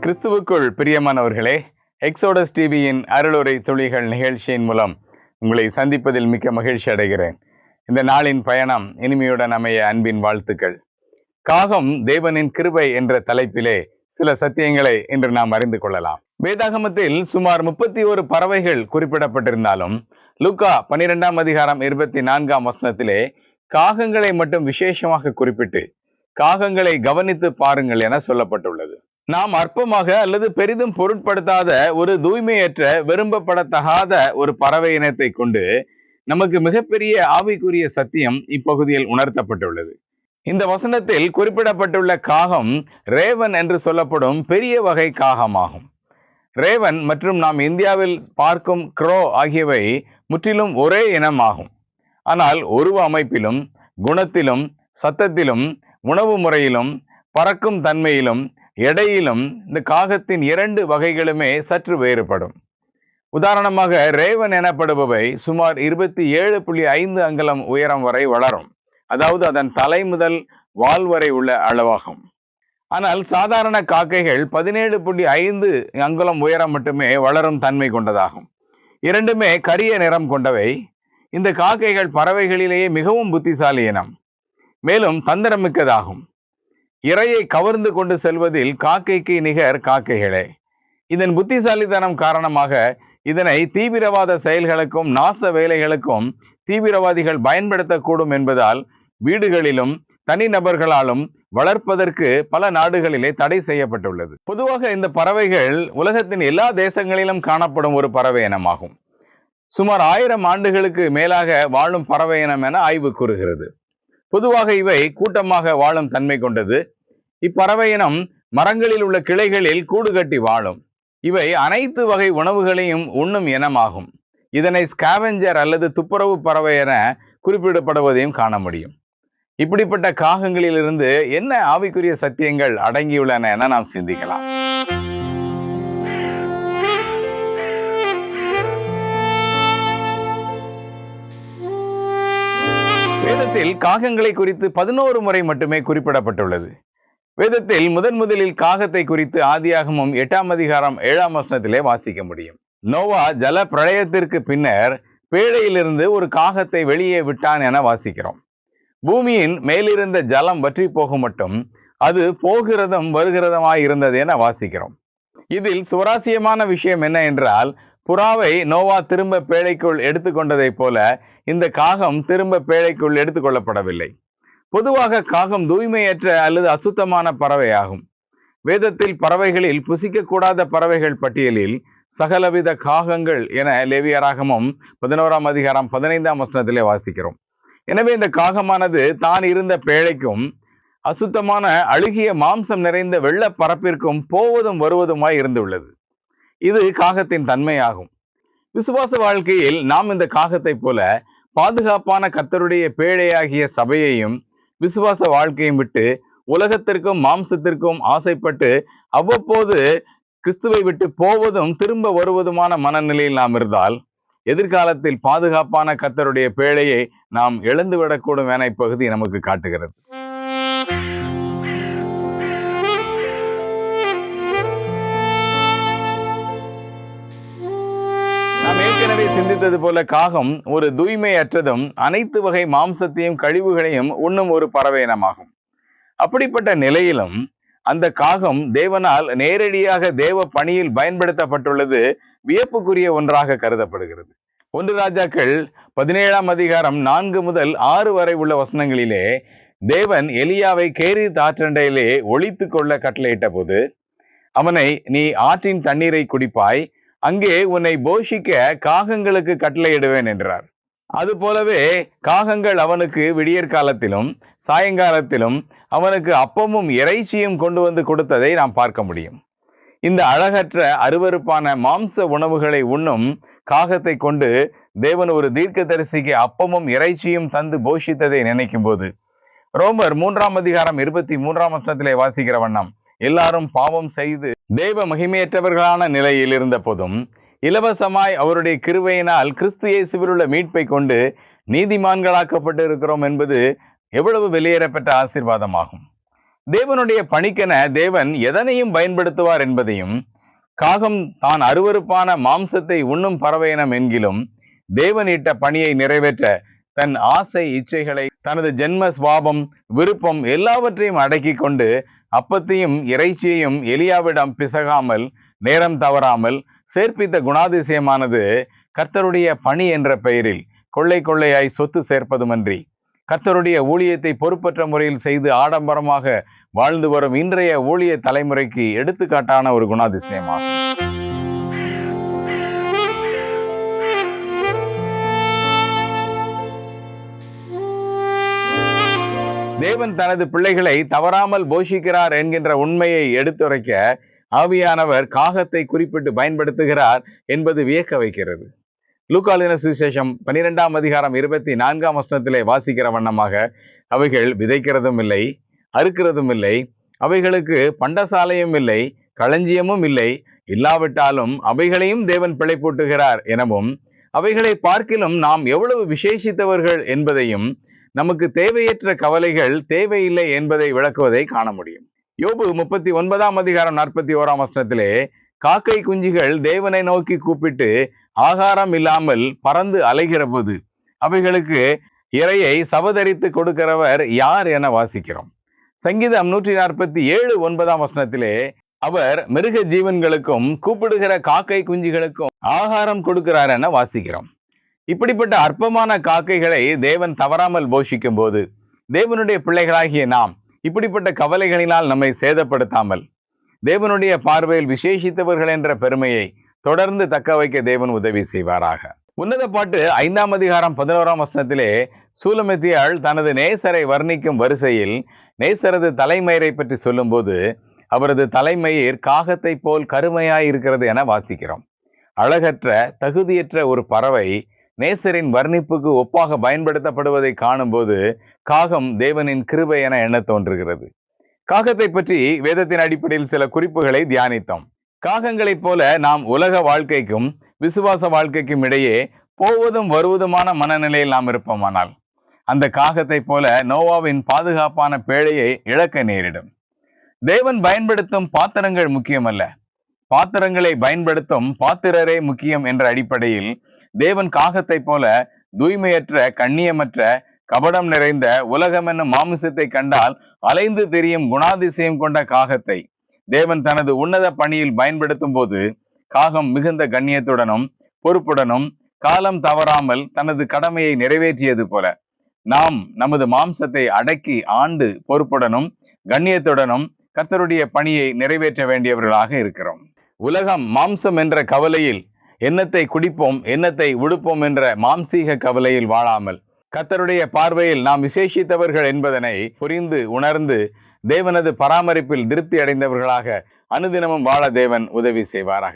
கிறிஸ்துவுக்குள் பிரியமானவர்களே, எக்ஸோடஸ் டிவியின் அருளுரை துளிகள் நிகழ்ச்சியின் மூலம் உங்களை சந்திப்பதில் மிக்க மகிழ்ச்சி அடைகிறேன். இந்த நாளின் பயணம் இனிமையுடன் அமைய அன்பின் வாழ்த்துக்கள். காகம் தேவனின் கிருபை என்ற தலைப்பிலே சில சத்தியங்களை இன்று நாம் அறிந்து கொள்ளலாம். வேதாகமத்தில் சுமார் 31 பறவைகள் குறிப்பிடப்பட்டிருந்தாலும் லூக்கா 12ஆம் அதிகாரம் 24ஆம் வசனத்திலே காகங்களை மட்டும் விசேஷமாக குறிப்பிட்டு காகங்களை கவனித்து பாருங்கள் என சொல்லப்பட்டுள்ளது. நாம் அற்பமாக அல்லது பெரிதும் பொருட்படுத்தாத ஒரு தூய்மையற்ற விரும்பப்படத்தகாத ஒரு பறவை இனத்தை கொண்டு நமக்கு மிகப்பெரிய ஆவிக்குரிய சத்தியம் இப்பகுதியில் உணர்த்தப்பட்டுள்ளது. இந்த வசனத்தில் குறிப்பிடப்பட்டுள்ள காகம் ரேவன் என்று சொல்லப்படும் பெரிய வகை காகமாகும். ரேவன் மற்றும் நாம் இந்தியாவில் பார்க்கும் க்ரோ ஆகியவை முற்றிலும் ஒரே இனமாகும். ஆனால் உருவ அமைப்பிலும், குணத்திலும், சத்தத்திலும், உணவு முறையிலும், பறக்கும் தன்மையிலும், எடையிலும் இந்த காகத்தின் 2 வகைகளுமே சற்று வேறுபடும். உதாரணமாக ரேவன் எனப்படுபவை சுமார் 27.5 அங்குலம் உயரம் வரை வளரும். அதாவது அதன் தலை முதல் வால் வரை உள்ள அளவாகும். ஆனால் சாதாரண காக்கைகள் 17.5 அங்குலம் உயரம் மட்டுமே வளரும் தன்மை கொண்டதாகும். இரண்டுமே கரிய நிறம் கொண்டவை. இந்த காக்கைகள் பறவைகளிலேயே மிகவும் புத்திசாலி இனம், மேலும் தந்திரமிக்கதாகும். இரையை கவர்ந்து கொண்டு செல்வதில் காக்கைக்கு நிகர் காக்கைகளே. இதன் புத்திசாலித்தனம் காரணமாக இதனை தீவிரவாத செயல்களுக்கும் நாச வேலைகளுக்கும் தீவிரவாதிகள் பயன்படுத்தக்கூடும் என்பதால் வீடுகளிலும் தனிநபர்களாலும் வளர்ப்பதற்கு பல நாடுகளிலே தடை செய்யப்பட்டுள்ளது. பொதுவாக இந்த பறவைகள் உலகத்தின் எல்லா தேசங்களிலும் காணப்படும் ஒரு பறவை இனமாகும். சுமார் 1000 ஆண்டுகளுக்கு மேலாக வாழும் பறவை இனம் என ஆய்வு கூறுகிறது. பொதுவாக இவை கூட்டமாக வாழும் தன்மை கொண்டது. இப்பறவை இனம் மரங்களில் உள்ள கிளைகளில் கூடு கட்டி வாழும். இவை அனைத்து வகை உணவுகளையும் உண்ணும் இனமாகும். இதனை ஸ்காவெஞ்சர் அல்லது துப்புரவு பறவை என குறிப்பிடப்படுவதையும் காண முடியும். இப்படிப்பட்ட காகங்களிலிருந்து என்ன ஆவிக்குரிய சத்தியங்கள் அடங்கியுள்ளன என நாம் சிந்திக்கலாம். வேதத்தில் காகங்களை குறித்து 11 முறை மட்டுமே குறிப்பிடப்பட்டுள்ளது. வேதத்தில் முதலில் காகத்தை குறித்து ஆதியாகமம் 8ஆம் அதிகாரம் 7ஆம் வசனத்திலே வாசிக்க முடியும். நோவா ஜல பிரளயத்திற்கு பின்னர் பேழையிலிருந்து ஒரு காகத்தை வெளியே விட்டான் என வாசிக்கிறோம். பூமியின் மேலிருந்த ஜலம் வற்றி போகும் மட்டும் அது போகிறதும் வருகிறதுமாய் இருந்தது என வாசிக்கிறோம். இதில் சுவாரஸ்யமான விஷயம் என்ன என்றால், புறாவை நோவா திரும்ப பேழைக்குள் எடுத்துக்கொண்டதை போல இந்த காகம் திரும்ப பேழைக்குள் எடுத்துக்கொள்ளப்படவில்லை. பொதுவாக காகம் தூய்மையற்ற அல்லது அசுத்தமான பறவையாகும். வேதத்தில் பறவைகளில் புசிக்கக்கூடாத பறவைகள் பட்டியலில் சகலவித காகங்கள் என லேவியராகமம் 11ஆம் அதிகாரம் 15ஆம் வசனத்திலே வாசிக்கிறோம். எனவே இந்த காகமானது தான் இருந்த பேழைக்கும் அசுத்தமான அழுகிய மாம்சம் நிறைந்த வெள்ள பரப்பிற்கும் போவதும் வருவதுமாய் இருந்துள்ளது. இது காகத்தின் தன்மையாகும். விசுவாச வாழ்க்கையில் நாம் இந்த காகத்தை போல பாதுகாப்பான கர்த்தருடைய பேழையாகிய சபையையும் விசுவாச வாழ்க்கையும் விட்டு உலகத்திற்கும் மாம்சத்திற்கும் ஆசைப்பட்டு அவ்வப்போது கிறிஸ்துவை விட்டு போவதும் திரும்ப வருவதுமான மனநிலையில் நாம் இருந்தால் எதிர்காலத்தில் பாதுகாப்பான கர்த்தருடைய பேழையை நாம் இழந்துவிடக்கூடும் என இப்பகுதி நமக்கு காட்டுகிறது. நாம் ஏற்கனவே சிந்தித்தது போல காகம் ஒரு தூய்மையற்றதும் அனைத்து வகை மாம்சத்தையும் கழிவுகளையும் உண்ணும் ஒரு பறவை இனமாகும். அப்படிப்பட்ட நிலையிலும் அந்த காகம் தேவனால் நேரடியாக தேவ பணியில் பயன்படுத்தப்பட்டுள்ளது வியப்புக்குரிய ஒன்றாக கருதப்படுகிறது. 1 ராஜாக்கள் 17ஆம் அதிகாரம் 4 முதல் 6 வரை உள்ள வசனங்களிலே தேவன் எலியாவை கேரித் ஆற்றண்டையிலே ஒளித்து கொள்ள கட்டளையிட்ட போது அவனை, நீ ஆற்றின் தண்ணீரை குடிப்பாய், அங்கே உன்னை போஷிக்க காகங்களுக்கு கட்டளையிடுவேன் என்றார். அது போலவே காகங்கள் அவனுக்கு விடியற் காலத்திலும் சாயங்காலத்திலும் அவனுக்கு அப்பமும் இறைச்சியும் கொண்டு வந்து கொடுத்ததை நாம் பார்க்க முடியும். இந்த அழகற்ற அருவருப்பான மாம்ச உணவுகளை உண்ணும் காகத்தை கொண்டு தேவன் ஒரு தீர்க்கதரிசிக்கு அப்பமும் இறைச்சியும் தந்து போஷித்ததை நினைக்கும் போது ரோமர் 3ஆம் அதிகாரம் 23ஆம் வசனத்திலே வாசிக்கிற வண்ணம், எல்லாரும் பாவம் செய்து தேவ மகிமையற்றவர்களான நிலையில் இருந்த போதும் இலவசமாய் அவருடைய கிருபையினால் கிறிஸ்து இயேசுவில் உள்ள மீட்பை கொண்டு நீதிமான்களாக்கப்பட்டு இருக்கிறோம் என்பது எவ்வளவு வெளியேறப்பட்ட ஆசீர்வாதமாகும். தேவனுடைய பணிக்கென தேவன் எதனையும் பயன்படுத்துவார் என்பதையும், காகம் தான் அருவருப்பான மாம்சத்தை உண்ணும் பறவையினம் என்கிலும் தேவன் இட்ட பணியை நிறைவேற்ற தன் ஆசை இச்சைகளை, தனது ஜென்ம சுவாபம் விருப்பம் எல்லாவற்றையும் அடக்கி கொண்டு அப்பத்தையும் இறைச்சியையும் எலியாவிடம் பிசகாமல் நேரம் தவறாமல் சேர்ப்பித்த குணாதிசயமானது கர்த்தருடைய பணி என்ற பெயரில் கொள்ளை கொள்ளையாய் சொத்து சேர்ப்பதுமன்றி கர்த்தருடைய ஊழியத்தை பொறுப்பற்ற முறையில் செய்து ஆடம்பரமாக வாழ்ந்து வரும் இன்றைய ஊழிய தலைமுறைக்கு எடுத்துக்காட்டான ஒரு குணாதிசயமாகும். தேவன் தனது பிள்ளைகளை தவறாமல் போஷிக்கிறார் என்கின்ற உண்மையை எடுத்துரைக்க ஆவியானவர் காகத்தை குறிப்பிட்டு பயன்படுத்துகிறார் என்பது வியக்க வைக்கிறது. லூக்கா எழுதின சுவிசேஷம் 12ஆம் அதிகாரம் 24ஆம் வசனத்திலே வாசிக்கிற வண்ணமாக, அவைகள் விதைக்கிறதும் இல்லை, அறுக்கிறதும் இல்லை, அவைகளுக்கு பண்டசாலையும் இல்லை, களஞ்சியமும் இல்லை, இல்லாவிட்டாலும் அவைகளையும் தேவன் பிழைப்பூட்டுகிறார் எனவும், அவைகளை பார்க்கிலும் நாம் எவ்வளவு விசேஷித்தவர்கள் என்பதையும், நமக்கு தேவையற்ற கவலைகள் தேவையில்லை என்பதை விளக்குவதை காண முடியும். யோபு 39ஆம் அதிகாரம் 41ஆம் வசனத்திலே, காக்கை குஞ்சுகள் தேவனை நோக்கி கூப்பிட்டு ஆகாரம் இல்லாமல் பறந்து அலைகிற போது அவைகளுக்கு இரையை சவதரித்து கொடுக்கிறவர் யார் என வாசிக்கிறோம். சங்கீதம் 147:9ஆம் வசனத்திலே, அவர் மிருக ஜீவன்களுக்கும் கூப்பிடுகிற காக்கை குஞ்சுகளுக்கும் ஆகாரம் கொடுக்கிறார் என வாசிக்கிறோம். இப்படிப்பட்ட அற்பமான காக்கைகளை தேவன் தவறாமல் போஷிக்கும் போது தேவனுடைய பிள்ளைகளாகிய நாம் இப்படிப்பட்ட கவலைகளினால் நம்மை சேதப்படுத்தாமல் தேவனுடைய பார்வையில் விசேஷித்தவர்கள் என்ற பெருமையை தொடர்ந்து தக்க வைக்க தேவன் உதவி செய்வாராக. உன்னத பாட்டு 5ஆம் அதிகாரம் 11ஆம் வசனத்திலே சூலமெத்தியாள் தனது நேசரை வர்ணிக்கும் வரிசையில் நேசரது தலைமயிரை பற்றி சொல்லும்போது அவரது தலைமயிர் காகத்தை போல் கருமையாய் இருக்கிறது என வாசிக்கிறோம். அழகற்ற தகுதியற்ற ஒரு பறவை நேசரின் வர்ணிப்புக்கு ஒப்பாக பயன்படுத்தப்படுவதை காணும்போது காகம் தேவனின் கிருபை என எண்ண தோன்றுகிறது. காகத்தை பற்றி வேதத்தின் அடிப்படையில் சில குறிப்புகளை தியானித்தோம். காகங்களைப் போல நாம் உலக வாழ்க்கைக்கும் விசுவாச வாழ்க்கைக்கும் இடையே போவதும் வருவதுமான மனநிலையில் நாம் இருப்போமானால் அந்த காகத்தை போல நோவாவின் பாதுகாப்பான பேழையை இழக்க நேரிடும். தேவன் பயன்படுத்தும் பாத்திரங்கள் முக்கியமல்ல, பாத்திரங்களை பயன்படுத்தும் பாத்திரரே முக்கியம் என்ற அடிப்படையில் தேவன் காகத்தை போல தூய்மையற்ற, கண்ணியமற்ற, கபடம் நிறைந்த உலகம் என்னும் மாமிசத்தை கண்டால் அலைந்து திரியும் குணாதிசயம் கொண்ட காகத்தை தேவன் தனது உன்னத பணியில் பயன்படுத்தும் போது காகம் மிகுந்த கண்ணியத்துடனும் பொறுப்புடனும் காலம் தவறாமல் தனது கடமையை நிறைவேற்றியது போல நாம் நமது மாம்சத்தை அடக்கி ஆண்டு பொறுப்புடனும் கண்ணியத்துடனும் கர்த்தருடைய பணியை நிறைவேற்ற வேண்டியவர்களாக இருக்கிறோம். உலகம் மாம்சம் என்ற கவலையில் எண்ணத்தை குடிப்போம், எண்ணத்தை உடுப்போம் என்ற மாம்சீக கவலையில் வாழாமல் கர்த்தருடைய பார்வையில் நாம் விசேஷித்தவர்கள் என்பதனை புரிந்து உணர்ந்து தேவனது பராமரிப்பில் திருப்தி அடைந்தவர்களாக அனுதினமும் வாழ தேவன் உதவி செய்வாராக.